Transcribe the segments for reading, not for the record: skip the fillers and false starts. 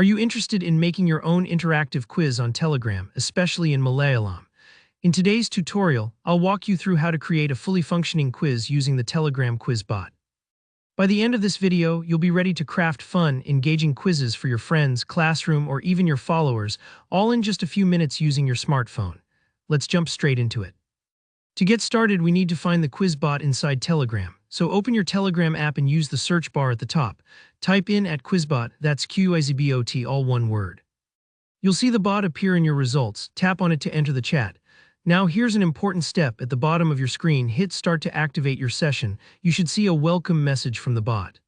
Are you interested in making your own interactive quiz on Telegram, especially in Malayalam? In today's tutorial, I'll walk you through how to create a fully functioning quiz using the Telegram quiz bot. By the end of this video, you'll be ready to craft fun, engaging quizzes for your friends, classroom, or even your followers, all in just a few minutes using your smartphone. Let's jump straight into it. To get started, we need to find the quiz bot inside Telegram. So open your Telegram app and use the search bar at the top. Type in @quizbot, that's QUIZBOT, all one word. You'll see the bot appear in your results. Tap on it to enter the chat. Now here's an important step. At the bottom of your screen, hit start to activate your session. You should see a welcome message from the bot.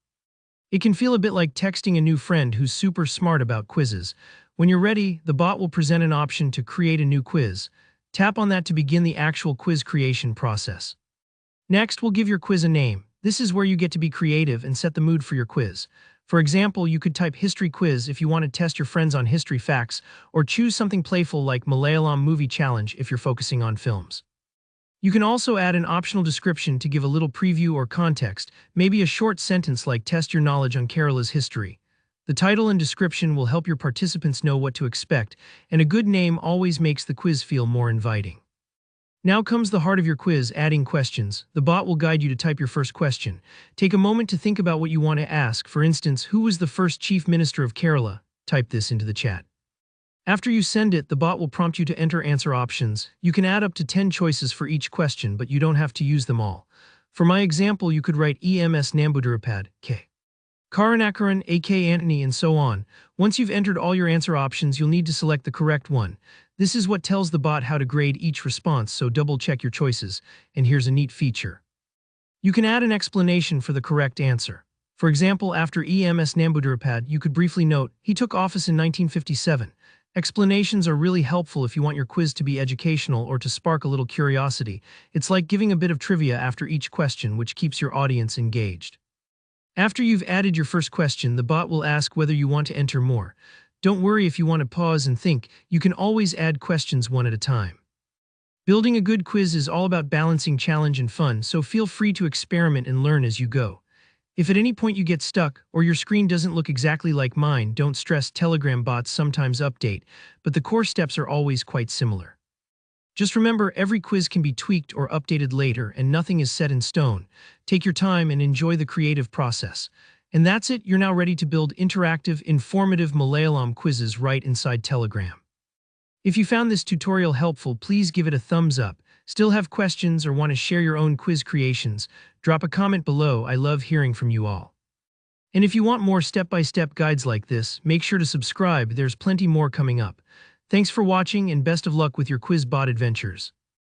It can feel a bit like texting a new friend who's super smart about quizzes. When you're ready, the bot will present an option to create a new quiz. Tap on that to begin the actual quiz creation process. Next, we'll give your quiz a name. This is where you get to be creative and set the mood for your quiz. For example, you could type history quiz if you want to test your friends on history facts, or choose something playful like Malayalam movie challenge if you're focusing on films. You can also add an optional description to give a little preview or context, maybe a short sentence like test your knowledge on Kerala's history. The title and description will help your participants know what to expect, and a good name always makes the quiz feel more inviting. Now comes the heart of your quiz, adding questions. The bot will guide you to type your first question. Take a moment to think about what you want to ask. For instance, who was the first Chief Minister of Kerala? Type this into the chat. After you send it, the bot will prompt you to enter answer options. You can add up to 10 choices for each question, but you don't have to use them all. For my example, you could write EMS Nambuduripad, K. Karunakaran, A.K. Antony, and so on. Once you've entered all your answer options, you'll need to select the correct one. This is what tells the bot how to grade each response, so double-check your choices. And here's a neat feature. You can add an explanation for the correct answer. For example, after EMS Nambuduripad, you could briefly note, he took office in 1957. Explanations are really helpful if you want your quiz to be educational or to spark a little curiosity. It's like giving a bit of trivia after each question, which keeps your audience engaged. After you've added your first question, the bot will ask whether you want to enter more. Don't worry if you want to pause and think. You can always add questions one at a time. Building a good quiz is all about balancing challenge and fun, so feel free to experiment and learn as you go. If at any point you get stuck or your screen doesn't look exactly like mine, don't stress. Telegram bots sometimes update, but the core steps are always quite similar. Just remember, every quiz can be tweaked or updated later, and nothing is set in stone. Take your time and enjoy the creative process. And that's it, you're now ready to build interactive, informative Malayalam quizzes right inside Telegram. If you found this tutorial helpful, please give it a thumbs up. Still have questions or want to share your own quiz creations? Drop a comment below. I love hearing from you all. And if you want more step-by-step guides like this, make sure to subscribe. There's plenty more coming up. Thanks for watching and best of luck with your quiz bot adventures.